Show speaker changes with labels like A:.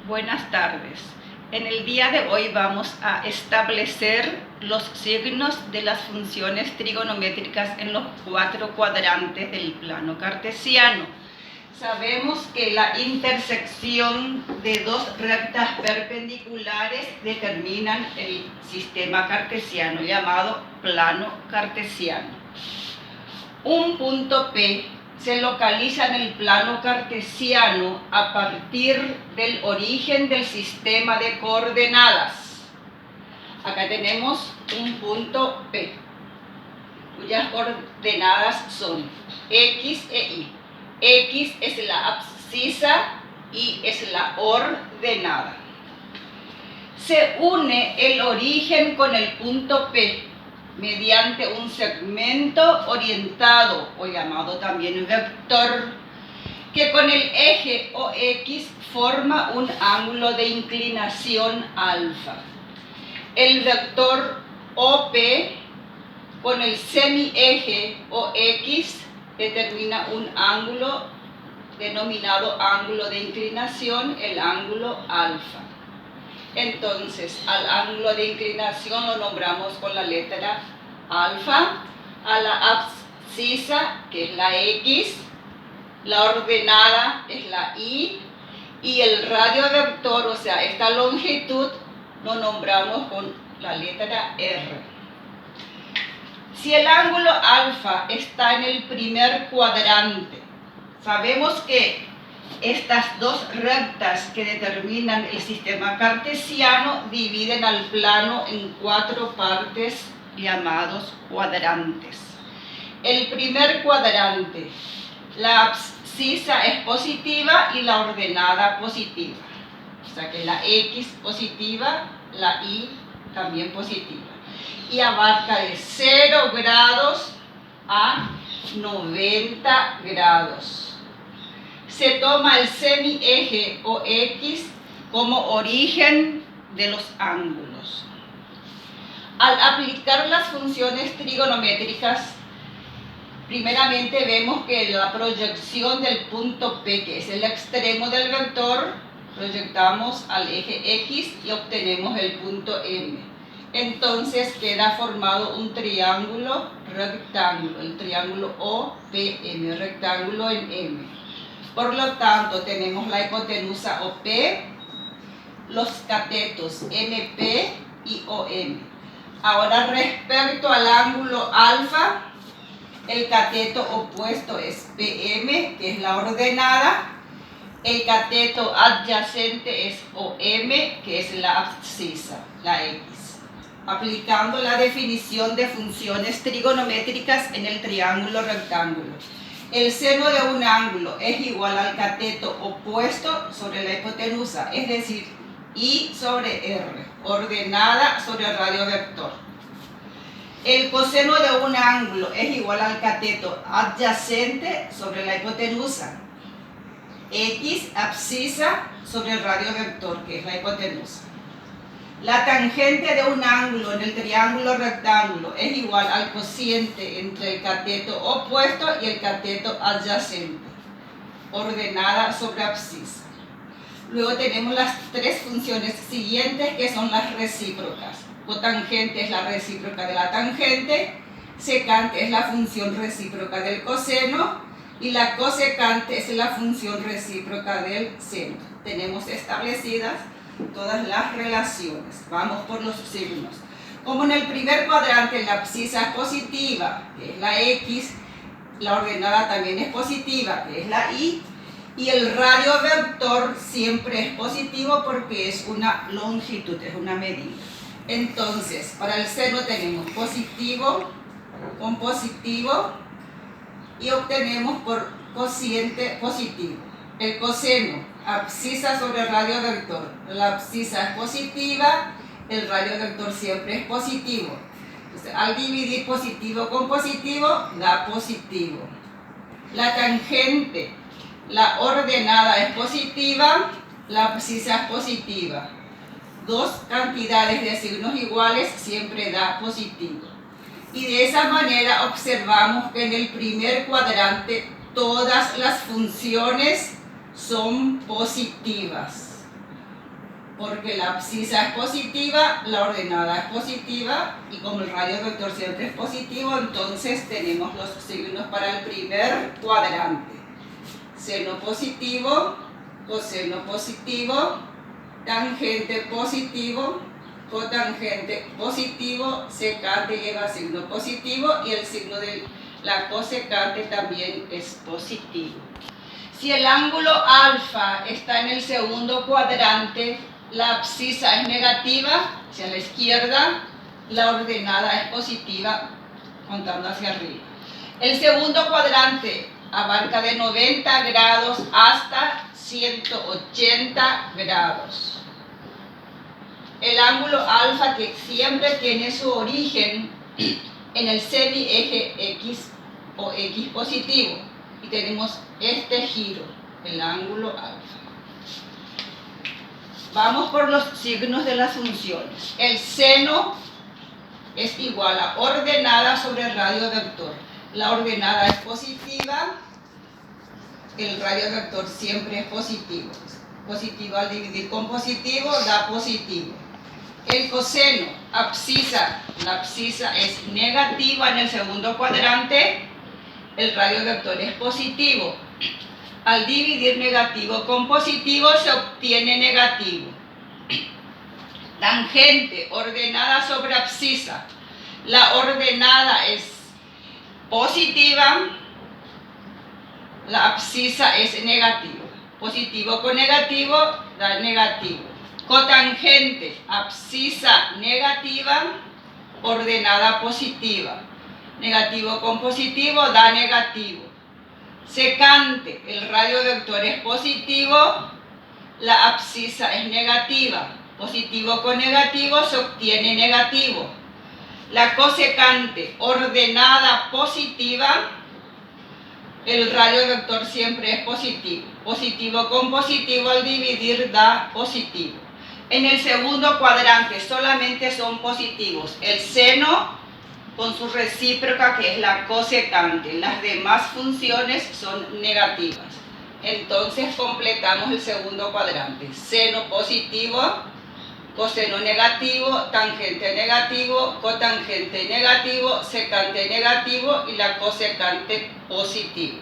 A: Buenas tardes. En el día de hoy vamos a establecer los signos de las funciones trigonométricas en los 4 cuadrantes del plano cartesiano. Sabemos que la intersección de dos rectas perpendiculares determinan el sistema cartesiano llamado plano cartesiano. Un punto P se localiza en el plano cartesiano a partir del origen del sistema de coordenadas. Acá tenemos un punto P, cuyas coordenadas son X e Y. X es la abscisa, Y es la ordenada. Se une el origen con el punto P mediante un segmento orientado o llamado también vector, que con el eje o X forma un ángulo de inclinación alfa. El vector OP con el semieje o X determina un ángulo denominado ángulo de inclinación, el ángulo alfa. Entonces, al ángulo de inclinación lo nombramos con la letra alfa, a la abscisa, que es la X, la ordenada es la Y, y el radio vector, o sea, esta longitud, lo nombramos con la letra R. Si el ángulo alfa está en el primer cuadrante, sabemos que estas dos rectas que determinan el sistema cartesiano dividen al plano en 4 partes llamados cuadrantes. El primer cuadrante, la abscisa es positiva y la ordenada positiva. O sea que la X positiva, la Y también positiva. Y abarca de 0 grados a 90 grados. Se toma el semieje o X como origen de los ángulos. Al aplicar las funciones trigonométricas, primeramente vemos que la proyección del punto P, que es el extremo del vector, proyectamos al eje X y obtenemos el punto M. Entonces queda formado un triángulo rectángulo, el triángulo OPM, rectángulo en M. Por lo tanto, tenemos la hipotenusa OP, los catetos MP y OM. Ahora, respecto al ángulo alfa, el cateto opuesto es PM, que es la ordenada. El cateto adyacente es OM, que es la abscisa, la X. Aplicando la definición de funciones trigonométricas en el triángulo rectángulo. El seno de un ángulo es igual al cateto opuesto sobre la hipotenusa, es decir, I sobre R, ordenada sobre el radio vector. El coseno de un ángulo es igual al cateto adyacente sobre la hipotenusa, X abscisa sobre el radio vector, que es la hipotenusa. La tangente de un ángulo en el triángulo rectángulo es igual al cociente entre el cateto opuesto y el cateto adyacente, ordenada sobre abscisa. Luego tenemos las 3 funciones siguientes, que son las recíprocas. Cotangente es la recíproca de la tangente, secante es la función recíproca del coseno y la cosecante es la función recíproca del seno. Tenemos establecidas todas las relaciones. Vamos por los signos. Como en el primer cuadrante la abscisa es positiva, que es la X, la ordenada también es positiva, que es la Y, y el radio vector siempre es positivo porque es una longitud, es una medida. Entonces, para el seno tenemos positivo con positivo y obtenemos por cociente positivo. El coseno, abscisa sobre el radio vector. La abscisa es positiva, el radio vector siempre es positivo. Entonces, al dividir positivo con positivo, da positivo. La tangente, la ordenada es positiva, la abscisa es positiva. Dos cantidades de signos iguales siempre da positivo. Y de esa manera observamos que en el primer cuadrante todas las funciones son positivas. Porque la abscisa es positiva, la ordenada es positiva, y como el radio vector siempre es positivo, entonces tenemos los signos para el primer cuadrante. Seno positivo, coseno positivo, tangente positivo, cotangente positivo, secante lleva signo positivo y el signo de la cosecante también es positivo. Si el ángulo alfa está en el segundo cuadrante, la abscisa es negativa hacia la izquierda, la ordenada es positiva contando hacia arriba. El segundo cuadrante abarca de 90 grados hasta 180 grados. El ángulo alfa, que siempre tiene su origen en el semieje X o X positivo, y tenemos este giro, el ángulo alfa. Vamos por los signos de las funciones. El seno es igual a ordenada sobre radio vector. La ordenada es positiva, el radio vector siempre es positivo. Positivo al dividir con positivo da positivo. El coseno, abscisa, la abscisa es negativa en el segundo cuadrante, el radio vector es positivo. Al dividir negativo con positivo se obtiene negativo. Tangente, ordenada sobre abscisa. La ordenada es positiva, la abscisa es negativa. Positivo con negativo da negativo. Cotangente, abscisa negativa, ordenada positiva. Negativo con positivo da negativo. Secante, el radio vector es positivo, la abscisa es negativa. Positivo con negativo se obtiene negativo. La cosecante, ordenada positiva, el radio vector siempre es positivo. Positivo con positivo al dividir da positivo. En el segundo cuadrante solamente son positivos. El seno con su recíproca, que es la cosecante. Las demás funciones son negativas. Entonces completamos el segundo cuadrante. Seno positivo, coseno negativo, tangente negativo, cotangente negativo, secante negativo y la cosecante positivo.